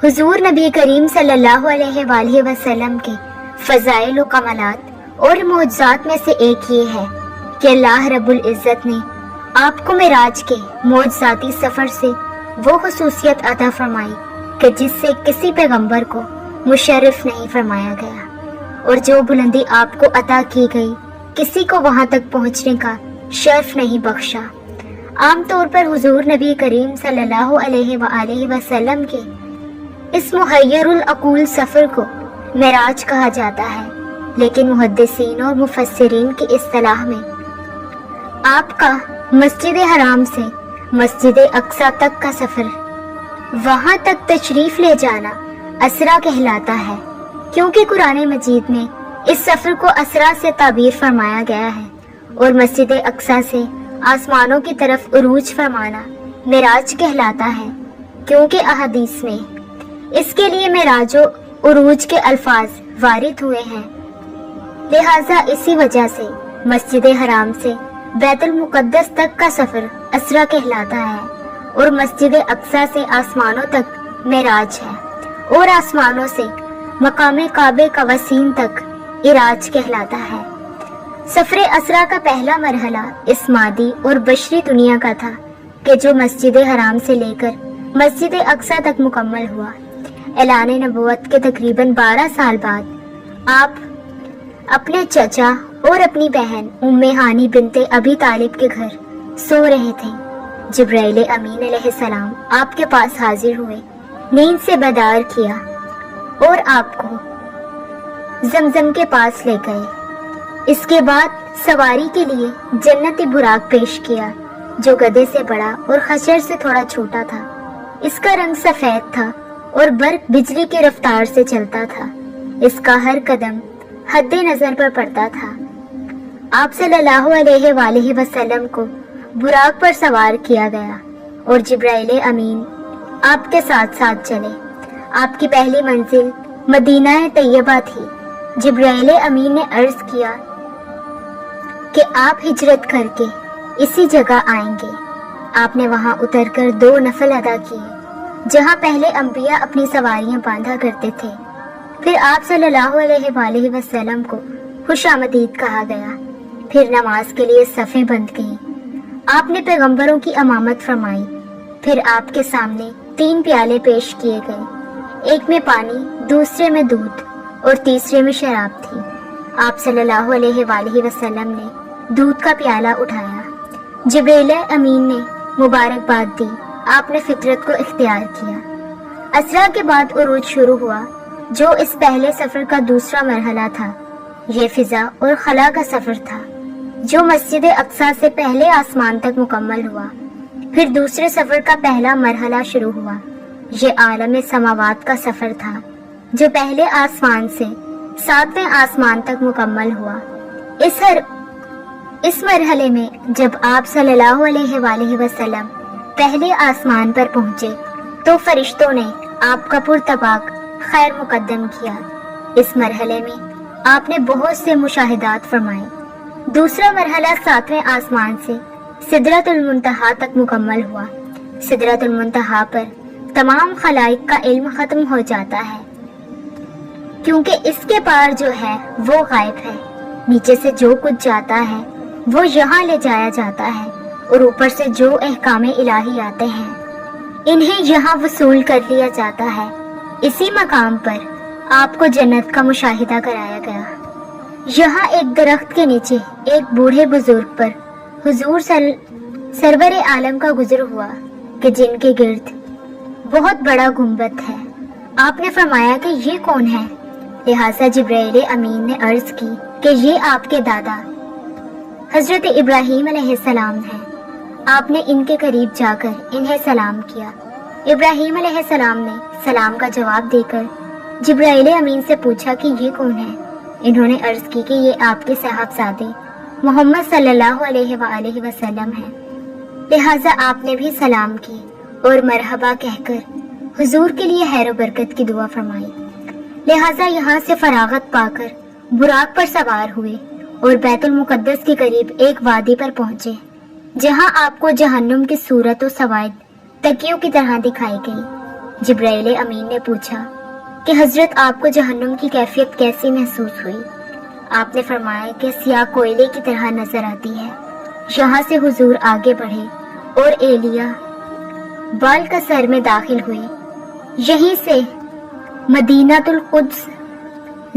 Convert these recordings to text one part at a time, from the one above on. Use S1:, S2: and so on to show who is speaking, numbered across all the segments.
S1: حضور نبی کریم صلی اللہ علیہ وآلہ وسلم کے فضائل و کمالات اور معجزات میں سے ایک یہ ہے کہ اللہ رب العزت نے آپ کو معراج کے معجزاتی سفر سے وہ خصوصیت عطا فرمائی کہ جس سے کسی پیغمبر کو مشرف نہیں فرمایا گیا، اور جو بلندی آپ کو عطا کی گئی کسی کو وہاں تک پہنچنے کا شرف نہیں بخشا۔ عام طور پر حضور نبی کریم صلی اللہ علیہ وآلہ وسلم کے اس محیر العقول سفر کو معراج کہا جاتا ہے، لیکن محدثین اور مفسرین کی اصطلاح میں آپ کا مسجد حرام سے مسجد اقصی تک کا سفر، وہاں تک تشریف لے جانا اسرا کہلاتا ہے، کیونکہ قرآن مجید میں اس سفر کو اسرا سے تعبیر فرمایا گیا ہے، اور مسجد اقصی سے آسمانوں کی طرف عروج فرمانا معراج کہلاتا ہے، کیونکہ احادیث میں اس کے لیے معراج و عروج کے الفاظ وارد ہوئے ہیں۔ لہٰذا اسی وجہ سے مسجد حرام سے بیت المقدس تک کا سفر اسرا کہلاتا ہے، اور مسجد اقصی سے آسمانوں تک معراج ہے، اور آسمانوں سے مقام کعبہ کا وسیم تک عراج کہلاتا ہے۔ سفر اسرا کا پہلا مرحلہ اس مادی اور بشری دنیا کا تھا کہ جو مسجد حرام سے لے کر مسجد اقصی تک مکمل ہوا۔ اعلان نبوت کے تقریباً 12 سال بعد آپ اپنے چچا اور اپنی بہن ام ہانی بنت ابی طالب کے گھر سو رہے تھے۔ جبرائیل امین علیہ السلام آپ کے پاس حاضر ہوئے، نیند سے بیدار کیا اور آپ کو زمزم کے پاس لے گئے۔ اس کے بعد سواری کے لیے جنتی براق پیش کیا، جو گدھے سے بڑا اور خچر سے تھوڑا چھوٹا تھا۔ اس کا رنگ سفید تھا اور برق بجلی کی رفتار سے چلتا تھا۔ اس کا ہر قدم حد نظر پر پڑتا تھا۔ آپ صلی اللہ علیہ وآلہ وسلم کو براق پر سوار کیا گیا اور جبرائیل امین آپ کے ساتھ ساتھ چلے۔ آپ کی پہلی منزل مدینہ طیبہ تھی۔ جبرائیل امین نے عرض کیا کہ آپ ہجرت کر کے اسی جگہ آئیں گے۔ آپ نے وہاں اتر کر 2 نفل ادا کیے، جہاں پہلے انبیاء اپنی سواریاں باندھا کرتے تھے۔ پھر آپ صلی اللہ علیہ وآلہ وسلم کو خوش آمدید کہا گیا۔ پھر نماز کے لیے صفیں بند گئیں۔ آپ نے پیغمبروں کی امامت فرمائی۔ پھر آپ کے سامنے 3 پیالے پیش کیے گئے، ایک میں پانی، دوسرے میں دودھ اور تیسرے میں شراب تھی۔ آپ صلی اللہ علیہ وآلہ وسلم نے دودھ کا پیالہ اٹھایا۔ جبرائیل امین نے مبارکباد دی۔ آپ نے فطرت کو اختیار کیا۔ اسرا کے بعد عروج شروع ہوا، جو اس پہلے سفر کا دوسرا مرحلہ تھا۔ یہ فضا اور خلا کا سفر تھا، جو مسجد اقصی سے پہلے آسمان تک مکمل ہوا۔ پھر دوسرے سفر کا پہلا مرحلہ شروع ہوا۔ یہ عالم سماوات کا سفر تھا، جو پہلے آسمان سے 7ویں آسمان تک مکمل ہوا۔ اس مرحلے میں جب آپ صلی اللہ علیہ وآلہ وسلم پہلے آسمان پر پہنچے تو فرشتوں نے آپ کا پرتپاک خیر مقدم کیا۔ اس مرحلے میں آپ نے بہت سے مشاہدات فرمائے۔ دوسرا مرحلہ 7ویں آسمان سے سدرۃ المنتہا تک مکمل ہوا۔ سدرۃ المنتہا پر تمام خلائق کا علم ختم ہو جاتا ہے، کیونکہ اس کے پار جو ہے وہ غائب ہے۔ نیچے سے جو کچھ جاتا ہے وہ یہاں لے جایا جاتا ہے، اور اوپر سے جو احکام الہی آتے ہیں انہیں یہاں وصول کر لیا جاتا ہے۔ اسی مقام پر آپ کو جنت کا مشاہدہ کرایا گیا۔ یہاں ایک درخت کے نیچے ایک بوڑھے بزرگ پر حضور سرور عالم کا گزر ہوا کہ جن کے گرد بہت بڑا گنبد ہے۔ آپ نے فرمایا کہ یہ کون ہے؟ لہٰذا جبرائیل امین نے عرض کی کہ یہ آپ کے دادا حضرت ابراہیم علیہ السلام ہیں۔ آپ نے ان کے قریب جا کر انہیں سلام کیا۔ ابراہیم علیہ السلام نے سلام کا جواب دے کر جبرائیل امین سے پوچھا کہ یہ کون ہے؟ انہوں نے عرض کی کہ یہ آپ کے صاحبزادے محمد صلی اللہ علیہ وآلہ وسلم ہیں۔ لہٰذا آپ نے بھی سلام کی اور مرحبا کہہ کر حضور کے لیے خیر و برکت کی دعا فرمائی۔ لہٰذا یہاں سے فراغت پا کر براق پر سوار ہوئے اور بیت المقدس کے قریب ایک وادی پر پہنچے، جہاں آپ کو جہنم کی صورت و سوائد تکیوں کی طرح دکھائی گئی۔ جبرائیل امین نے پوچھا کہ حضرت آپ کو جہنم کی کیفیت کیسی محسوس ہوئی؟ آپ نے فرمایا کہ سیاہ کوئلے کی طرح نظر آتی ہے۔ یہاں سے حضور آگے بڑھے اور ایلیا بال کا سر میں داخل ہوئے۔ یہیں سے مدینہ القدس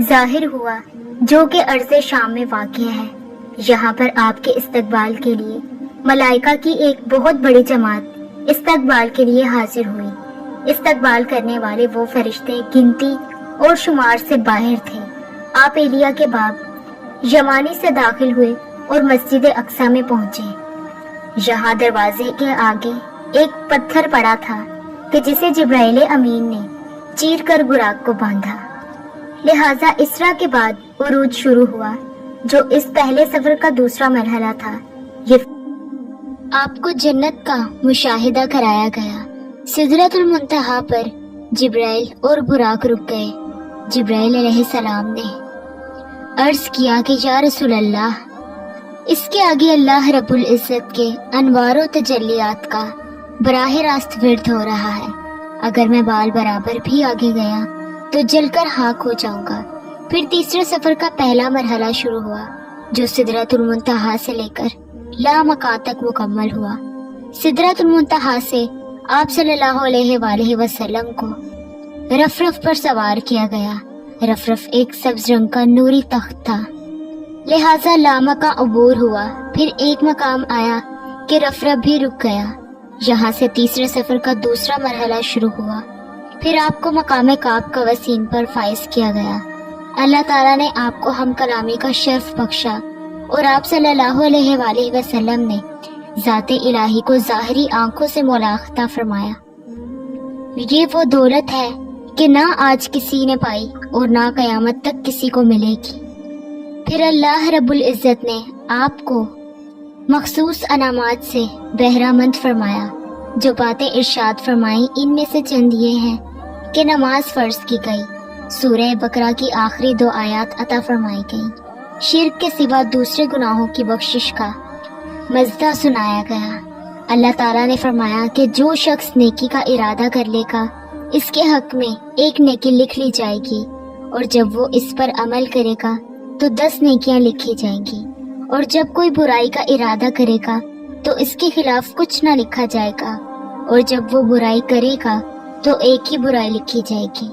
S1: ظاہر ہوا جو کہ ارض شام میں واقع ہے۔ یہاں پر آپ کے استقبال کے لیے ملائکہ کی ایک بہت بڑی جماعت استقبال کے لیے حاضر ہوئی۔ استقبال کرنے والے وہ فرشتے گنتی اور شمار سے باہر تھے۔ آپ ایلیا کے باب یمانی سے داخل ہوئے اور مسجد اقصی میں پہنچے۔ یہاں دروازے کے آگے ایک پتھر پڑا تھا کہ جسے جبرائیل امین نے چیر کر براق کو باندھا۔ لہٰذا اسرا کے بعد عروج شروع ہوا جو اس پہلے سفر کا دوسرا مرحلہ تھا۔ یہ آپ کو جنت کا مشاہدہ کرایا گیا۔ سدرۃ المنتہا پر جبرائیل اور براق رک گئے۔ جبرائیل علیہ السلام نے عرض کیا کہ یا رسول اللہ، اس کے آگے اللہ رب العزت کے انوار و تجلیات کا براہ راست ورد ہو رہا ہے۔ اگر میں بال برابر بھی آگے گیا تو جل کر خاک ہو جاؤں گا۔ پھر تیسرے سفر کا پہلا مرحلہ شروع ہوا جو سدرۃ المنتہا سے لے کر لامکان تک مکمل ہوا۔ سدرۃ المنتہا سے آپ صلی اللہ علیہ وآلہ وسلم کو رفرف پر سوار کیا گیا۔ رفرف ایک سبز رنگ کا نوری تخت تھا، لہٰذا لامکاں عبور ہوا۔ پھر ایک مقام آیا کہ رفرف بھی رک گیا۔ یہاں سے تیسرے سفر کا دوسرا مرحلہ شروع ہوا۔ پھر آپ کو مقام کعب کا وسیم پر فائز کیا گیا۔ اللہ تعالیٰ نے آپ کو ہم کلامی کا شرف بخشا اور آپ صلی اللہ علیہ وآلہ وسلم نے ذات الہی کو ظاہری آنکھوں سے ملاقات فرمایا۔ یہ وہ دولت ہے کہ نہ آج کسی نے پائی اور نہ قیامت تک کسی کو ملے گی۔ پھر اللہ رب العزت نے آپ کو مخصوص انعامات سے بہرہ مند فرمایا۔ جو باتیں ارشاد فرمائی ان میں سے چند یہ ہیں کہ نماز فرض کی گئی، سورہ بقرہ کی آخری 2 آیات عطا فرمائی گئیں، شرک کے سوا دوسرے گناہوں کی بخشش کا مزدہ سنایا گیا۔ اللہ تعالیٰ نے فرمایا کہ جو شخص نیکی کا ارادہ کر لے گا اس کے حق میں 1 نیکی لکھ لی جائے گی، اور جب وہ اس پر عمل کرے گا تو 10 نیکیاں لکھی جائیں گی، اور جب کوئی برائی کا ارادہ کرے گا تو اس کے خلاف کچھ نہ لکھا جائے گا، اور جب وہ برائی کرے گا تو 1 ہی برائی لکھی جائے گی۔